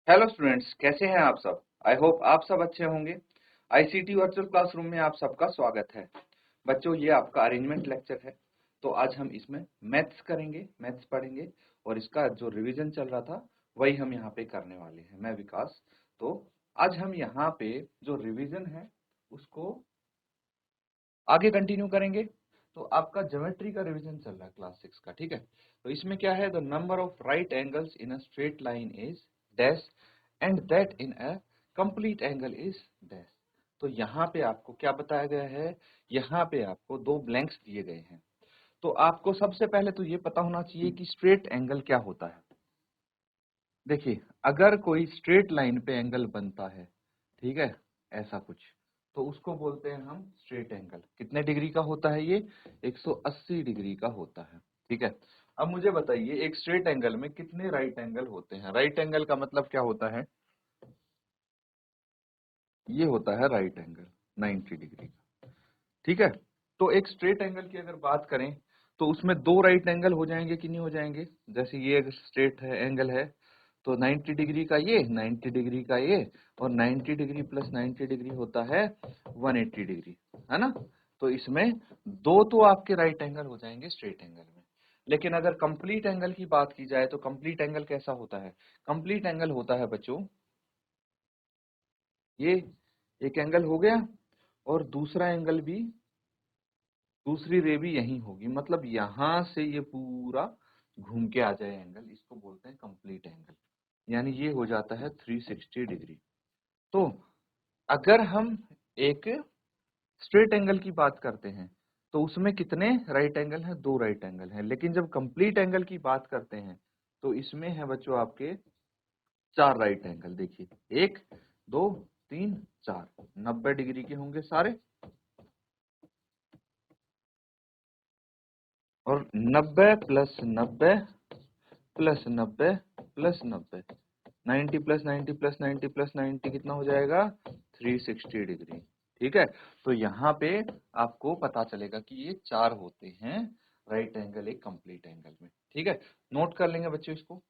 Hello students, कैसे हैं आप सब। आई होप आप सब अच्छे होंगे। आईसीटी वर्चुअल क्लासरूम में आप सबका स्वागत है। बच्चों, ये आपका अरेंजमेंट लेक्चर है। तो आज हम इसमें मैथ्स करेंगे, मैथ्स पढ़ेंगे और इसका जो रिवीजन चल रहा था वही हम यहाँ पे करने वाले हैं। मैं विकास। तो आज हम यहाँ पे जो रिवीजन है उसको आगे कंटिन्यू करेंगे। तो आपका ज्योमेट्री का रिवीजन चल रहा है क्लास 6 का, ठीक है। तो इसमें क्या है, the number of right angles in a straight line is dash and that in a complete angle is dash. तो यहाँ पे आपको क्या बताया गया है, यहाँ पे आपको दो ब्लैंक्स दिए गए हैं। तो आपको सबसे पहले तो ये पता होना चाहिए कि स्ट्रेट एंगल क्या होता है। देखिए, अगर कोई स्ट्रेट लाइन पे एंगल बनता है, ठीक है, ऐसा कुछ, तो उसको बोलते हैं हम स्ट्रेट एंगल। कितने डिग्री का होता है ये? 180 डिग्री का होता है, ठीक है। अब मुझे बताइए, एक स्ट्रेट एंगल में कितने राइट एंगल होते हैं? राइट एंगल का मतलब क्या होता है? ये होता है राइट एंगल 90 डिग्री का, ठीक है। तो एक स्ट्रेट एंगल की अगर बात करें तो उसमें दो राइट एंगल हो जाएंगे कि नहीं हो जाएंगे? जैसे ये एक स्ट्रेट है एंगल है, तो 90 डिग्री का ये, 90 डिग्री का ये, और 90 डिग्री प्लस 90 डिग्री होता है 180 डिग्री, है ना। तो इसमें दो तो आपके राइट एंगल हो जाएंगे स्ट्रेट एंगल में। लेकिन अगर कंप्लीट एंगल की बात की जाए तो कंप्लीट एंगल कैसा होता है? कंप्लीट एंगल होता है बच्चों, ये एक एंगल हो गया और दूसरा एंगल भी, दूसरी रे भी यही होगी, मतलब यहां से ये पूरा घूम के आ जाए एंगल, इसको बोलते हैं कंप्लीट एंगल। यानी ये हो जाता है 360 डिग्री। तो अगर हम एक स्ट्रेट एंगल की बात करते हैं तो उसमें कितने राइट एंगल हैं? दो राइट एंगल हैं। लेकिन जब कंप्लीट एंगल की बात करते हैं तो इसमें है बच्चों आपके चार राइट एंगल। देखिए, एक, दो, तीन, चार, 90 डिग्री के होंगे सारे। और 90 plus 90 plus 90 plus 90, 90 plus 90 plus 90 plus 90 कितना हो जाएगा? 360 डिग्री, ठीक है। तो यहाँ पे आपको पता चलेगा कि ये चार होते हैं राइट एंगल एक कंप्लीट एंगल में, ठीक है। नोट कर लेंगे बच्चों इसको।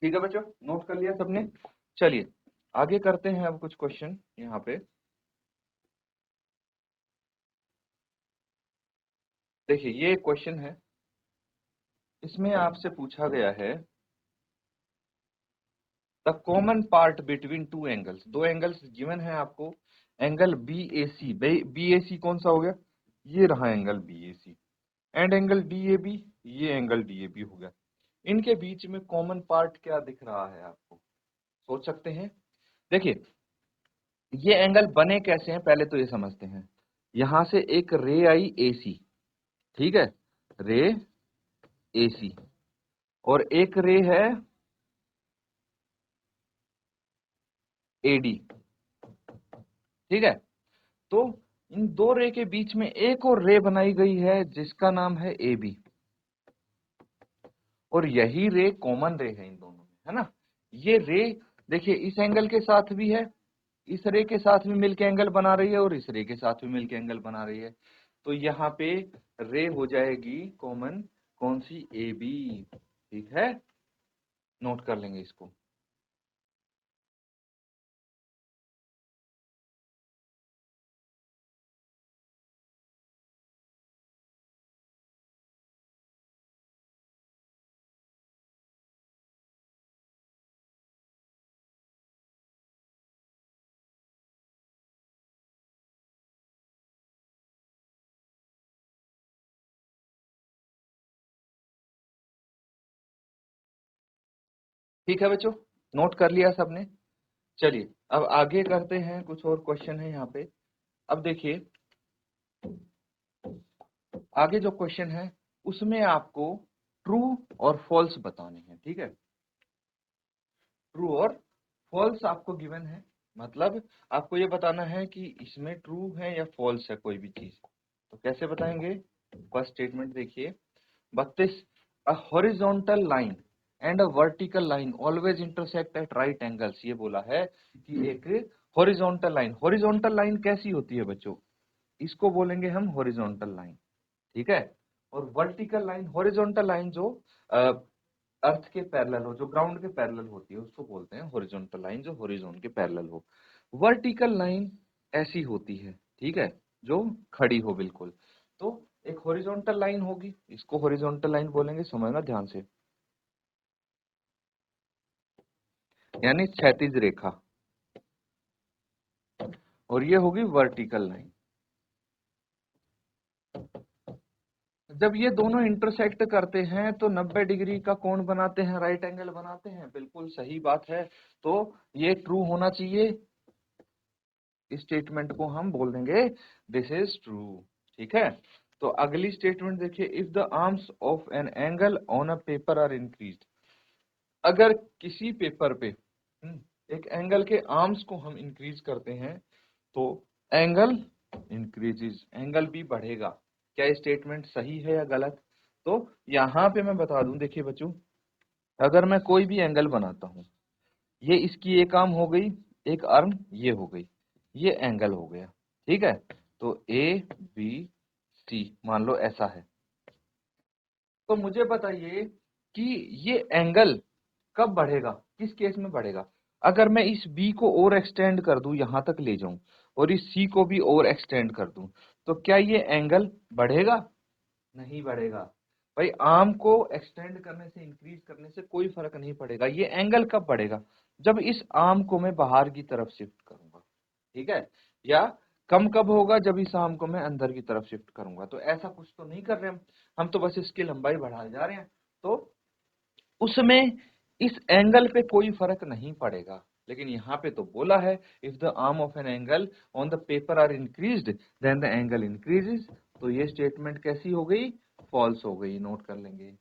ठीक है बच्चों, नोट कर लिया सबने। चलिए आगे करते हैं अब कुछ क्वेश्चन यहाँ पे। देखिए, ये क्वेश्चन है, इसमें आपसे पूछा गया है the common part between two angles. दो एंगल्स गिवन है आपको। Angle B A C, B A C कौन सा हो गया? ये रहा angle B A C. And angle D A B, ये एंगल डी ए बी हो गया। इनके बीच में कॉमन पार्ट क्या दिख रहा है आपको? सोच सकते हैं। देखिए, ये एंगल बने कैसे हैं पहले तो ये समझते हैं। यहां से एक रे आई ए सी, ठीक है, रे ए सी, और एक रे है ए डी, ठीक है। तो इन दो रे के बीच में एक और रे बनाई गई है जिसका नाम है ए बी, और यही रे कॉमन रे है इन दोनों में, है ना। ये रे देखिए इस एंगल के साथ भी है, इस रे के साथ भी मिलके एंगल बना रही है, और इस रे के साथ भी मिलके एंगल बना रही है। तो यहाँ पे रे हो जाएगी कॉमन, कौन सी? ए बी, ठीक है। नोट कर लेंगे इसको। ठीक है बच्चों, नोट कर लिया सबने। चलिए अब आगे करते हैं, कुछ और क्वेश्चन है यहाँ पे। अब देखिए, आगे जो क्वेश्चन है उसमें आपको ट्रू और फॉल्स बताने हैं, ठीक है। ट्रू और फॉल्स आपको गिवन है, मतलब आपको ये बताना है कि इसमें ट्रू है या फॉल्स है कोई भी चीज। तो कैसे बताएंगे? फर्स्ट स्टेटमेंट देखिए 32, a horizontal line and a vertical line always intersect at right angles. ये बोला है कि एक हॉरिजॉन्टल लाइन कैसी होती है बच्चों? इसको बोलेंगे हम हॉरिजॉन्टल लाइन, ठीक है। और वर्टिकल लाइन, हॉरिजॉन्टल लाइन जो अर्थ के पैरेलल हो, जो ग्राउंड के पैरेलल होती है, उसको बोलते हैं हॉरिजॉन्टल लाइन, जो हॉरिजॉन के पैरेलल हो। वर्टिकल लाइन ऐसी होती है, ठीक है, जो खड़ी हो बिल्कुल। तो एक हॉरिजॉन्टल लाइन होगी, इसको हॉरिजॉन्टल लाइन बोलेंगे, समझना ध्यान से, यानी क्षैतिज रेखा। और ये होगी वर्टिकल लाइन। जब ये दोनों इंटरसेक्ट करते हैं तो 90 डिग्री का कोण बनाते हैं, राइट एंगल बनाते हैं, बिल्कुल सही बात है। तो ये ट्रू होना चाहिए, इस स्टेटमेंट को हम बोल देंगे दिस इज ट्रू, ठीक है। तो अगली स्टेटमेंट देखिए, if the arms of an angle on a paper are increased. अगर किसी पेपर पे एक एंगल के आर्म्स को हम इंक्रीज करते हैं तो एंगल इंक्रीजेस, एंगल भी बढ़ेगा। क्या स्टेटमेंट सही है या गलत? तो यहाँ पे मैं बता दूं, देखिए बच्चों, अगर मैं कोई भी एंगल बनाता हूँ, ये इसकी एक आर्म हो गई, एक आर्म ये हो गई, ये एंगल हो गया, ठीक है। तो ए बी सी मान लो ऐसा है। तो मुझे बताइए कि ये एंगल कब बढ़ेगा, किस केस में बढ़ेगा? अगर मैं इस बी को और एक्सटेंड कर दूं, यहां तक ले जाऊं, और इस सी को भी और एक्सटेंड कर दूं, तो क्या ये एंगल बढ़ेगा? नहीं बढ़ेगा। भाई आर्म को एक्सटेंड करने से, इंक्रीज करने से कोई फर्क नहीं पड़ेगा। ये एंगल कब बढ़ेगा? जब इस आर्म को मैं बाहर की तरफ शिफ्ट करूंगा, ठीक है। या कम कब होगा? जब इस आर्म को मैं अंदर की तरफ शिफ्ट करूंगा। तो ऐसा कुछ तो नहीं कर रहे हम तो बस इसकी लंबाई बढ़ाए जा रहे हैं। तो उसमें इस एंगल पे कोई फर्क नहीं पड़ेगा। लेकिन यहाँ पे तो बोला है if the arm of an angle on the paper are increased then the angle increases. तो ये स्टेटमेंट कैसी हो गई? फॉल्स हो गई, नोट कर लेंगे।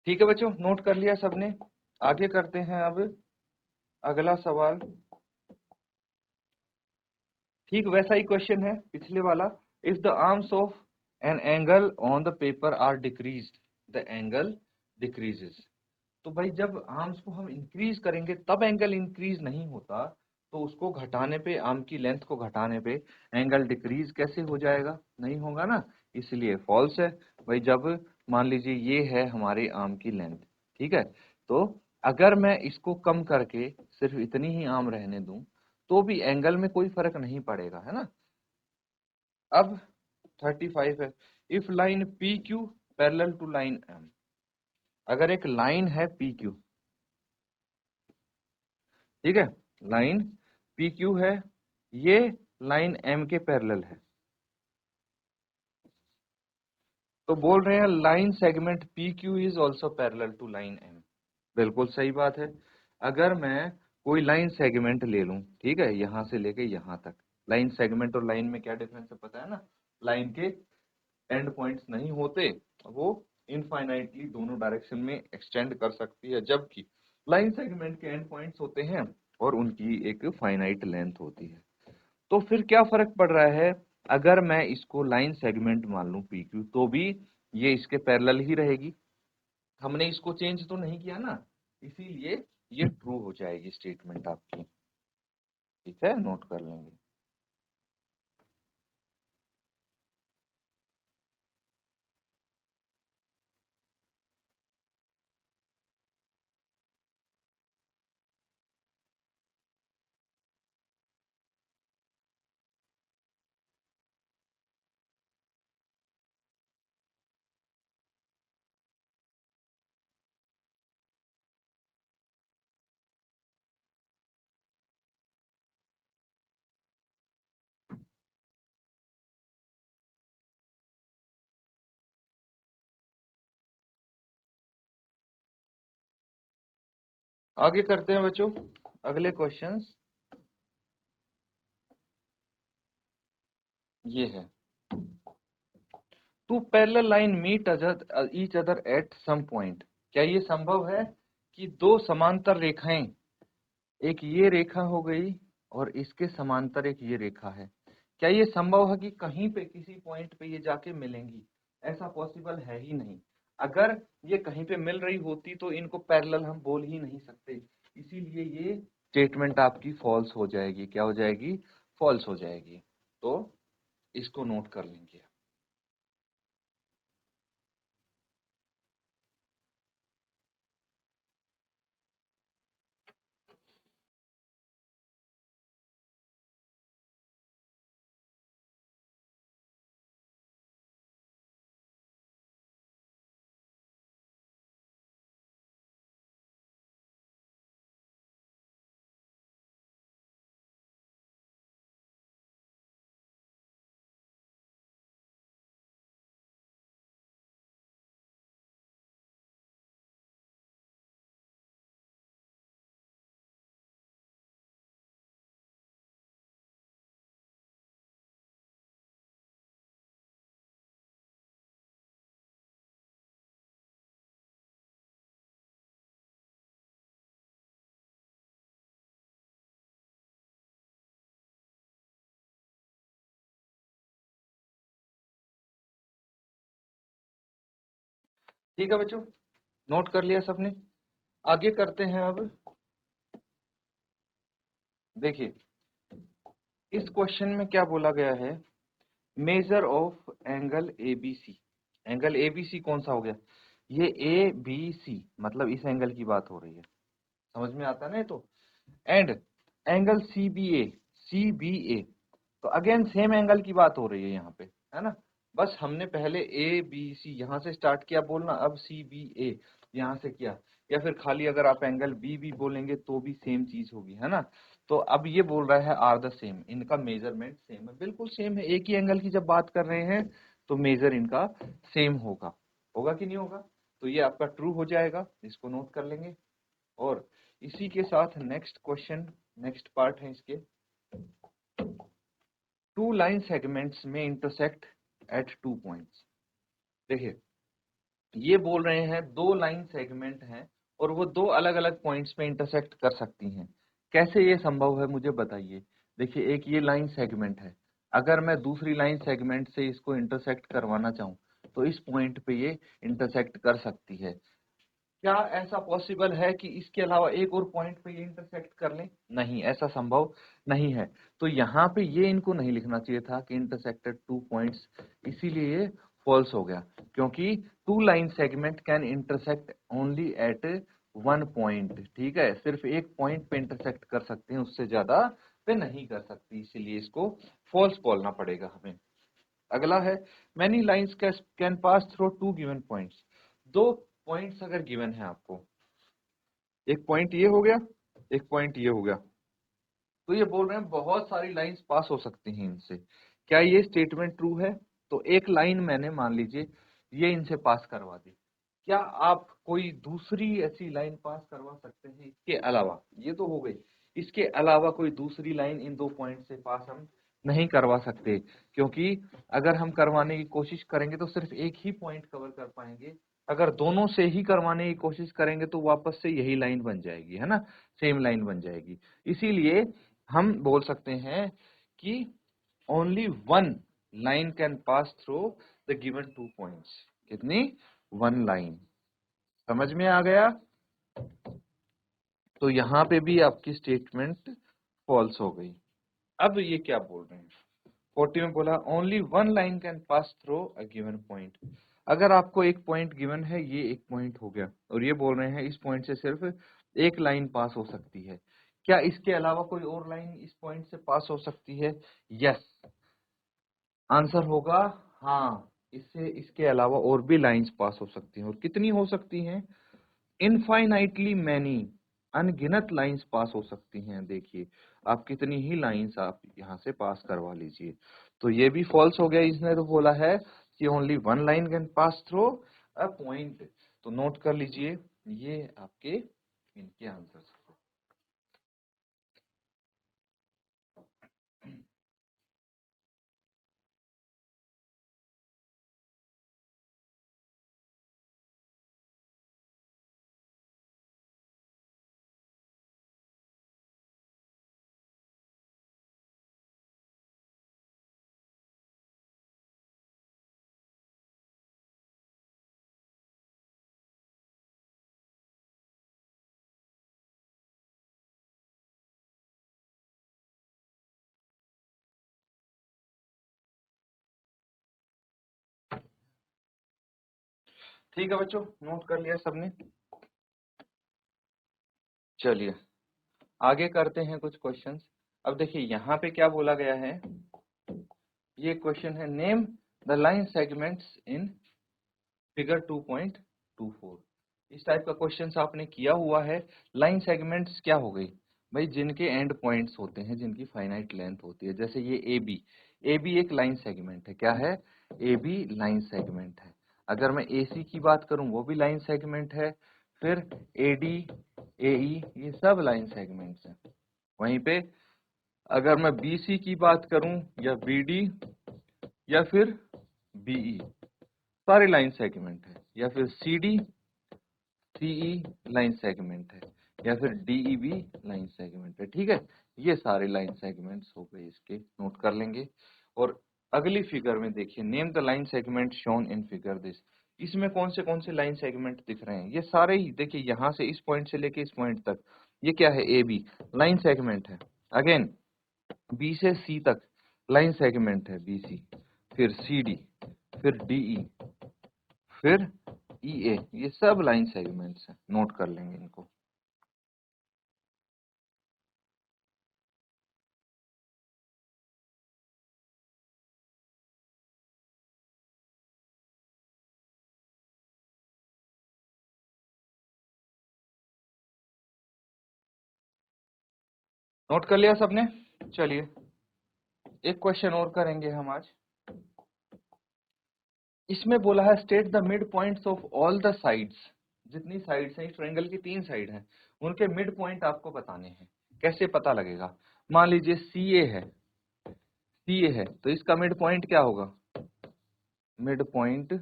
ठीक है बच्चों, नोट कर लिया सबने। आगे करते हैं अब अगला सवाल। ठीक वैसा ही क्वेश्चन है पिछले वाला। If the arms of an angle on the paper are decreased the angle decreases. तो भाई जब आर्म्स को हम इंक्रीज करेंगे तब एंगल इंक्रीज नहीं होता, तो उसको घटाने पे, आर्म की लेंथ को घटाने पे एंगल डिक्रीज कैसे हो जाएगा? नहीं होगा ना, इसलिए फॉल्स है। भाई जब मान लीजिए ये है हमारे आर्म की लेंथ, ठीक है, तो अगर मैं इसको कम करके सिर्फ इतनी ही आर्म रहने दूं तो भी एंगल में कोई फर्क नहीं पड़ेगा, है ना। अब 35 है, if line P Q parallel to line M. अगर एक लाइन है पी क्यू, ठीक है, लाइन पी क्यू है, ये लाइन एम के पैरेलल है, तो बोल रहे हैं line segment P Q is also parallel to line M. बिल्कुल सही बात है। अगर मैं कोई लाइन सेगमेंट ले लूं, ठीक है, यहां से लेके यहां तक, लाइन सेगमेंट और लाइन में क्या डिफरेंस है पता है ना? लाइन के एंड पॉइंट्स नहीं होते, वो इनफाइनाइटली दोनों डायरेक्शन में एक्सटेंड कर सकती है, जबकि लाइन सेगमेंट के एंड पॉइंट्स होते हैं और उनकी एक फाइनाइट लेंथ होती है। तो फिर क्या फर्क पड़ रहा है? अगर मैं इसको लाइन सेगमेंट मान लूं पी क्यू, तो भी ये इसके पैरेलल ही रहेगी। हमने इसको चेंज तो नहीं किया ना, इसीलिए ये ट्रू हो जाएगी स्टेटमेंट आपकी। ठीक है, नोट कर लेंगे। आगे करते हैं बच्चों अगले क्वेश्चंस। ये है, two parallel line meet each other at some point. क्या ये संभव है कि दो समांतर रेखाएं, एक ये रेखा हो गई और इसके समांतर एक ये रेखा है, क्या ये संभव है कि कहीं पे किसी पॉइंट पे ये जाके मिलेंगी? ऐसा पॉसिबल है ही नहीं। अगर ये कहीं पे मिल रही होती तो इनको पैरेलल हम बोल ही नहीं सकते, इसीलिए ये स्टेटमेंट आपकी फॉल्स हो जाएगी। क्या हो जाएगी? फॉल्स हो जाएगी। तो इसको नोट कर लेंगे। ठीक है बच्चों, नोट कर लिया सबने। आगे करते हैं अब। देखिए, इस क्वेश्चन में क्या बोला गया है, measure of angle ABC. Angle ABC कौन सा हो गया? ये ए बी सी, मतलब इस एंगल की बात हो रही है। समझ में आता है ना ये तो। एंड एंगल सीबीए, सीबीए तो अगेन सेम एंगल की बात हो रही है यहाँ पे, है ना। बस हमने पहले ए बी सी यहाँ से स्टार्ट किया बोलना, अब सी बी ए यहाँ से किया, या फिर खाली अगर आप एंगल बी भी बोलेंगे तो भी सेम चीज होगी, है ना। तो अब ये बोल रहा है आर द सेम, इनका मेजरमेंट सेम है, बिल्कुल सेम है। एक ही एंगल की जब बात कर रहे हैं तो मेजर इनका सेम होगा। होगा कि नहीं होगा? तो ये आपका ट्रू हो जाएगा, इसको नोट कर लेंगे। और इसी के साथ नेक्स्ट क्वेश्चन, नेक्स्ट पार्ट है इसके, टू लाइन सेगमेंट्स में इंटरसेक्ट एट टू पॉइंट्स। देखिए, ये बोल रहे हैं दो लाइन सेगमेंट हैं और वो दो अलग अलग पॉइंट्स पे इंटरसेक्ट कर सकती हैं। कैसे ये संभव है मुझे बताइए। देखिए, एक ये लाइन सेगमेंट है, अगर मैं दूसरी लाइन सेगमेंट से इसको इंटरसेक्ट करवाना चाहूँ तो इस पॉइंट पे ये इंटरसेक्ट कर सकती है। क्या ऐसा पॉसिबल है कि इसके अलावा एक और पॉइंट पे ये इंटरसेक्ट कर लें? नहीं, ऐसा संभव नहीं है। तो यहाँ पे ये इनको नहीं लिखना चाहिए था कि इंटरसेक्टेड टू पॉइंट्स, इसीलिए ये फॉल्स हो गया। क्योंकि two line segment can intersect only at one point. ठीक है, सिर्फ एक पॉइंट पे इंटरसेक्ट कर सकते हैं, उससे ज्यादा पे नहीं कर सकती, इसीलिए इसको फॉल्स बोलना पड़ेगा हमें। अगला है, many lines can pass through two given points. दो पॉइंट्स अगर गिवन है आपको, एक पॉइंट ये हो गया, एक पॉइंट ये हो गया, तो ये बोल रहे हैं बहुत सारी लाइंस पास हो सकती हैं इनसे। क्या ये स्टेटमेंट ट्रू है? तो एक लाइन मैंने मान लीजिए ये इनसे पास करवा दी, क्या आप कोई दूसरी ऐसी लाइन पास करवा सकते हैं इसके अलावा? ये तो हो गई, इसके अलावा कोई दूसरी लाइन इन दो पॉइंट से पास हम नहीं करवा सकते, क्योंकि अगर हम करवाने की कोशिश करेंगे तो सिर्फ एक ही पॉइंट कवर कर पाएंगे। अगर दोनों से ही करवाने की कोशिश करेंगे तो वापस से यही लाइन बन जाएगी, है ना, सेम लाइन बन जाएगी। इसीलिए हम बोल सकते हैं कि only one line can pass through the given two points. कितनी? One line. समझ में आ गया? तो यहाँ पे भी आपकी स्टेटमेंट फॉल्स हो गई। अब ये क्या बोल रहे हैं, 40 में बोला only one line can pass through a given point. अगर आपको एक पॉइंट गिवन है, ये एक पॉइंट हो गया, और ये बोल रहे हैं इस पॉइंट से सिर्फ एक लाइन पास हो सकती है, क्या इसके अलावा कोई और लाइन इस पॉइंट से पास हो सकती है? यस, आंसर होगा हाँ, इससे इसके अलावा और भी लाइंस पास हो सकती हैं। और कितनी हो सकती हैं? इनफाइनाइटली मैनी, अनगिनत लाइंस पास हो सकती हैं। देखिए आप कितनी ही लाइंस आप यहाँ से पास करवा लीजिए। तो ये भी फॉल्स हो गया, इसने तो बोला है कि only one line can pass through a point. तो नोट कर लीजिए ये आपके इनके आंसर्स। ठीक है बच्चों, नोट कर लिया सबने? चलिए आगे करते हैं कुछ क्वेश्चंस। अब देखिए यहाँ पे क्या बोला गया है, ये क्वेश्चन है name the line segments in figure 2.24। इस टाइप का क्वेश्चंस आपने किया हुआ है। लाइन सेगमेंट्स क्या हो गई भाई? जिनके एंड पॉइंट्स होते हैं, जिनकी फाइनाइट लेंथ होती है। जैसे ये ए बी एक लाइन सेगमेंट है। क्या है? ए बी लाइन सेगमेंट है। अगर मैं ए सी की बात करूं, वो भी लाइन सेगमेंट है। फिर ए डी, ए ई, ये सब लाइन सेगमेंट्स हैं। वहीं पे अगर मैं बी सी की बात करूं, या बी डी, या फिर बीई, सारे लाइन सेगमेंट है। या फिर C D, C E line segment है। या फिर डीई भी लाइन सेगमेंट है। ठीक है, ये सारे लाइन सेगमेंट्स हो गए इसके, नोट कर लेंगे। और अगली फिगर में देखिए, name the line segment shown in figure this. इसमें कौन से लाइन सेगमेंट दिख रहे हैं? ये सारे ही देखिए, यहाँ से इस पॉइंट से लेके इस पॉइंट तक, ये क्या है? ए बी लाइन सेगमेंट है। अगेन बी से सी तक लाइन सेगमेंट है, बी सी, फिर सी डी, फिर डीई, फिर ई ए, ये सब लाइन सेगमेंट्स हैं, नोट कर लेंगे इनको। नोट कर लिया सबने? चलिए एक क्वेश्चन और करेंगे हम आज। इसमें बोला है state the mid points of all the sides. जितनी साइड्स हैं, इस ट्रायंगल की 3 साइड हैं, उनके मिड पॉइंट आपको बताने हैं। कैसे पता लगेगा? मान लीजिए सी ए है, सी ए है, तो इसका मिड पॉइंट क्या होगा? Mid point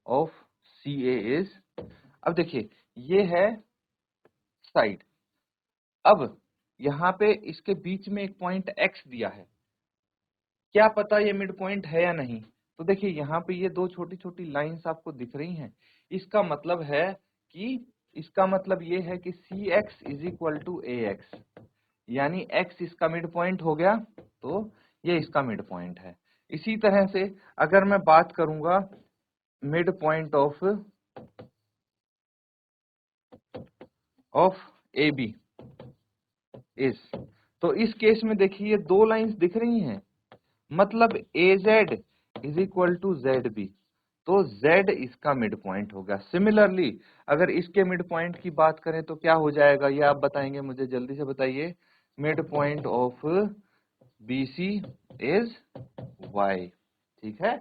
of C A is, अब देखिए ये है साइड। अब यहाँ पे इसके बीच में एक पॉइंट एक्स दिया है, क्या पता ये मिड पॉइंट है या नहीं? तो देखिए यहाँ पे ये दो छोटी छोटी लाइंस आपको दिख रही हैं। इसका मतलब है कि, इसका मतलब ये है कि C X is equal to A X, यानी एक्स इसका मिड पॉइंट हो गया, तो ये इसका मिड पॉइंट है। इसी तरह से अगर मैं बात करूंगा mid point of A B is, तो इस केस में देखिए ये दो लाइंस दिख रही हैं, मतलब A Z is equal to Z B, तो z इसका मिड पॉइंट होगा। सिमिलरली अगर इसके मिड पॉइंट की बात करें तो क्या हो जाएगा, ये आप बताएंगे मुझे, जल्दी से बताइए। Mid point of BC is y। ठीक है,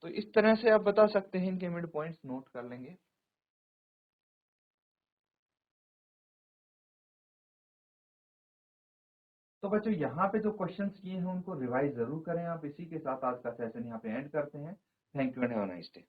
तो इस तरह से आप बता सकते हैं, इनके मिड पॉइंट्स नोट कर लेंगे। तो बच्चों यहाँ पे जो क्वेश्चंस किए हैं उनको रिवाइज जरूर करें आप। इसी के साथ आज का सेशन यहाँ पे एंड करते हैं। Thank you and have a nice day.